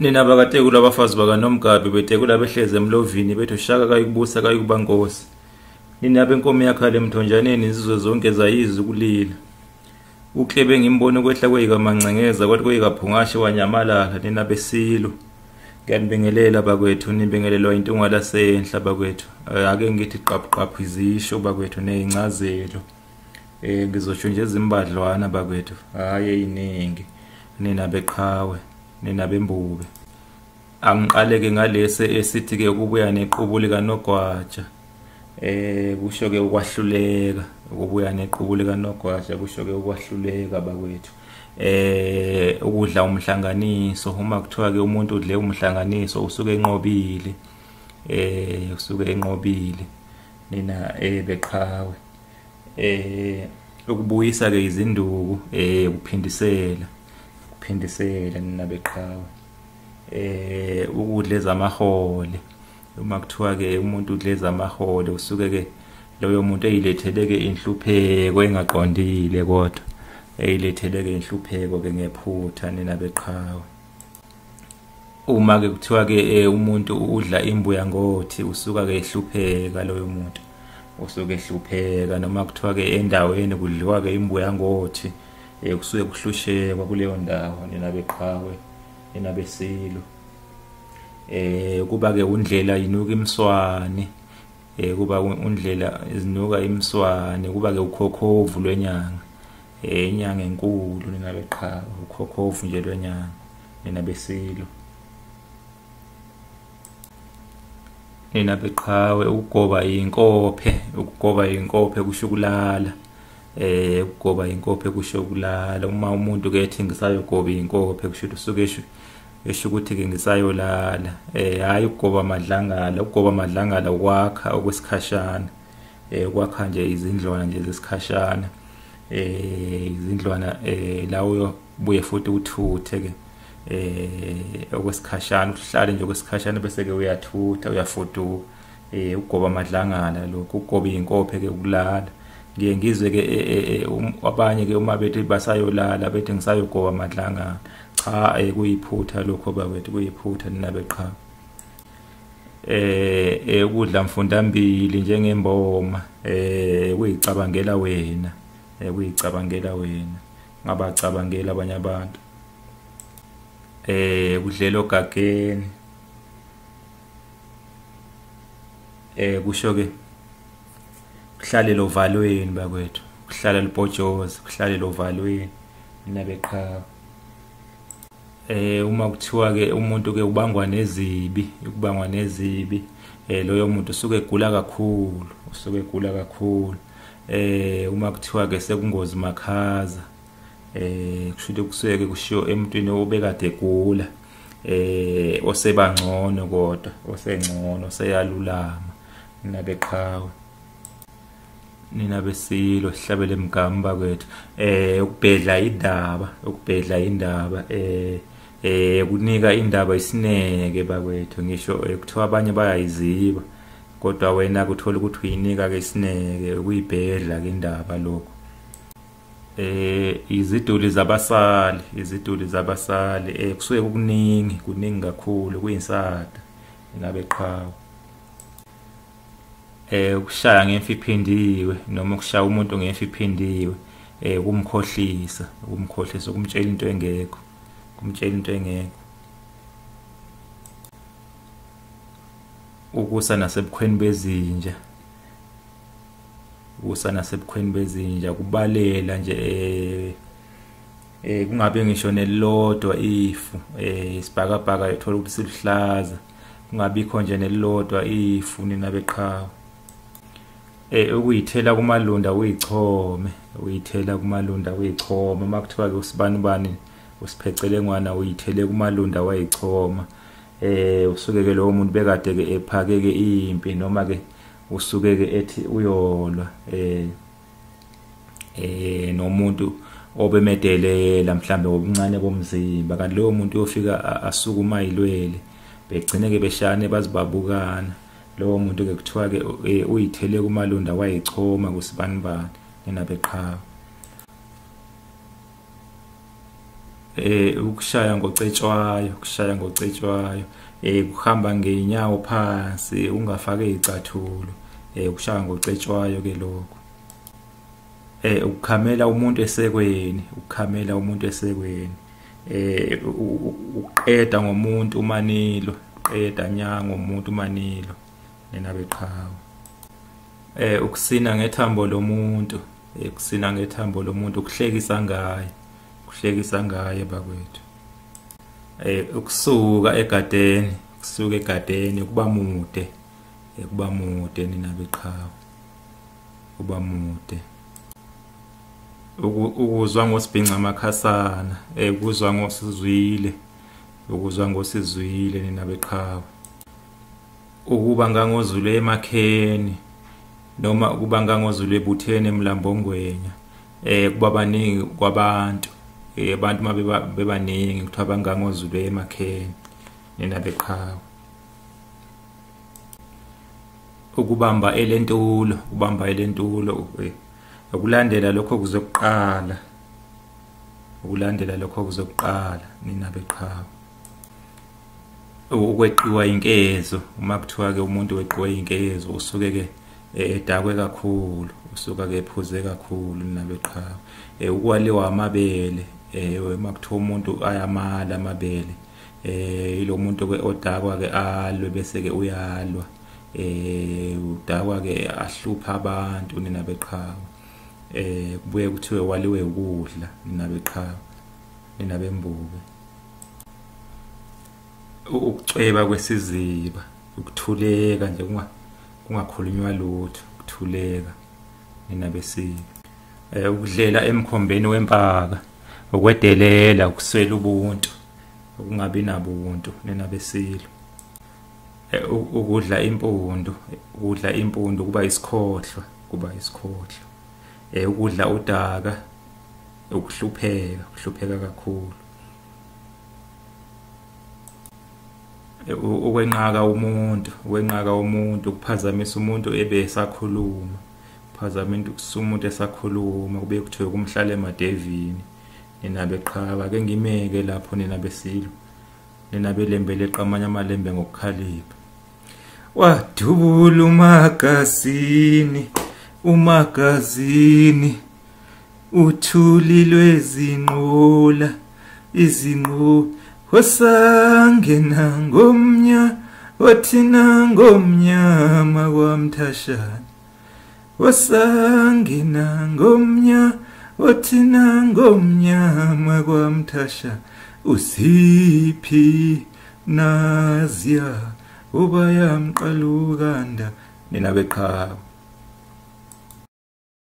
Nina bakatekula abafazi bakaNomgabi betekula behleze emlovini bethu shaka kayikubusa kayikuba Nkosi. Nina benkomo yakhala emthonjaneni izizwe zonke zayizi ukulila. Uklebe ngimbone kwehla kweyikaMancengeza kwathi kweyikaPhungashe wanyamalala nina besilo. Ngiyanibingelela bakwethu nibingelelwa INtungwa lasenhla bakwethu. Ake ngithi qaphu izisho bakwethu nezincazelo. Ngizosho nje izimbadlwana bakwethu hayi eziningi. Nina beqhawe nina bembube. Angiqaleke ngalese esithi ke ukubuya nequbu likaNogwaja. Kusho ke ukwahluleka ukubuya nequbu likaNogwaja kusho ke ukwahluleka bakwethu. Ukudla umhlanganiso uma kuthiwa ke umuntu udle umhlanganiso usuke enqobile. Usuke enqobile nina beqhawe. Ukubuyisa ke izinduku ukuphindisela nina beqhawe. Ukudla ezamahole uma kuthiwa ke umuntu udle ezamahole usuke ke loyo muntu eyilethele ke inhlupheko engaqondile kodwa eyilethele ke inhlupheko ke ngephutha nina beqhawe. Uma ke kuthiwa ke umuntu udla imbuya ngothi usuka ke ehlupheka loyo muntu usuke ehlupheka noma kuthiwa ke endaweni kudliwa ke imbuya ngothi kusuke kuhlushekwa kuleyo ndawo nina beqhawe nina besilo. Kuba ke undlela inuka imswane kuba undlela izinuka imswane kuba ke ukhokhovu lwenyanga inyanga enkulu nina beqhawe ukhokhovu nje lwenyanga nina besilo. Nina beqhawe ukugoba inkophe kusho ukulala. Ukugoba inkophe kusho ukulala. Uma umuntu ke ethi ngisayogoba inkophe kusho usuke esho ukuthi ke ngisayolala. Hayi ukugoba amadlangala. Ukugoba amadlangala ukwakha okwesikhashana. Ukwakha nje izindlwana nje zesikhashana. Izindlwana la uyobuye futhi uthuthe ke okwesikhashana uhlale nje okwesikhashana bese ke uyathutha uyafuduka. Ukugoba amadlangala lokho ukugoba inkophe ke ukulala. Ngiye ngizwe ke abanye ke uma bethi basayolala bethi ngisayogoba amadlangala. Cha kuyiphutha lokho bakwethu kuyiphutha nina beqhawe. Ukudla mfundambili njengemboma kuyicabangela wena kuyicabangela wena ngabacabangela abanye abantu. Kudlela ogageni kusho ke kuhlale lovalweni bakwethu kuhlala libhojoza kuhlale lovalweni nina beqhawe. Uma kuthiwa ke umuntu ke ubangwa nezibi loyo muntu usuke egula kakhulu uma kuthiwa ke sekungozi makhaza kusho kusuke ke kushiyo emntwini obekade egula osebangcono kodwa osengcono seyalulama nina beqhawe nina besilo sihlabele emgamba kwethu. Ukubhedla indaba kunika indaba isineke bakwethu ngisho kuthiwa abanye bayayiziba kodwa wena kuthola ukuthi uyinika ke isineke kuyibhedla ke indaba lokho. Iziduli zabasali kusuke kuningi kakhulu kuyinsada nina beqhawe. Ukushaya ngemfi iphindiwe noma ukushaya umuntu ngemfi iphindiwe kumkhohlisa kumtshela into engekho ukusa nasebukhweni bezinja kubalela nje kungabe ngisho nelilodwa ifu isibhakabhaka ethola ukuthi siluhlaza kungabikho nje nelilodwa ifu nina beqhawe. Ukuyithela kumalunda uyichome makuthiwa ke usibanibani usiphecele ngwana uyithele kumalunda wayichoma. Usuke ke lowo muntu bekade ke ephake ke impi noma ke usuke ke ethi uyolwa nomuntu obemedelela mhlambe obuncane bomzimba kanti lowo muntu uyofika asukuma ilwele begcine ke beshane bazibabukana. Lowo muntu ke kuthiwa ke uyithele kumalunda wayichoma kusibanibani nina beqhawe. ukushaya ngocetshwayo kuhamba ngeenyawo phansi ungafake izicathulo ukushaya ngocetshwayo ke lokho ukukhamela umuntu esekweni uqeda ngomuntu umanilo uqeda nya ngomuntu umanilo nenabeqhawe ukusina ngethambo lomuntu ukuhlekisa ngaye bakwethu ukusuka egadeni kuba mude ninabeqhawe kuba mude ukuzwa ngosibhinca amakhasana ukuzwa ngosizwile ninabeqhawe ukuba ngangozulu emakheni noma ukuba ngangozulu ebuthene emlambongwenya kuba baningi kwabantu abantu mabebaningi kuthiwa bangangozulu emakheni ninabeqhawe ukubamba elentulo ukulandela lokho kuzokuqala ninabeqhawe ukweqiwa inkezo uma kuthiwa ke umuntu weqiwe inkezo usuke ke edakwe kakhulu usuka ke ephuze kakhulu ninabeqhawe ukwaliwa amabele uma kuthiwa umuntu ayamala amabele ilo muntu ke odakwa ke alwe bese ke uyalwa udakwa ke ahlupha abantu ninabeqhawe kubuye kuthiwe waliwe ukudla ninabeqhawe ninabembuke ukucweba kwesiziba ukuthuleka nje kungakhulunywa lutho ukuthuleka ninabesiko ukudlela emkhombeni wempaka ukwedelela ukuswela ubuntu ukungabi nabuntu ninabesilo ukudla impundu kuba isikhohlwa ukudla udaka ukuhlupheka kakhulu ukwenqaka umuntu ukuphazamisa umuntu ebesakhuluma umuntu esakhuluma kube kuthiwe kumhlala emadevini ninabeqhawe ake ngimeke lapho ninabesilo ninabelembele eqamanya amalembe ngokukhalipha wadubula umagazini uthuli lwezinqola wasangena wathina ngomnyama kwamthashana wathina ngomnyama kwamthashana usiphi nazya ubayamqalukanda ninabeqhawe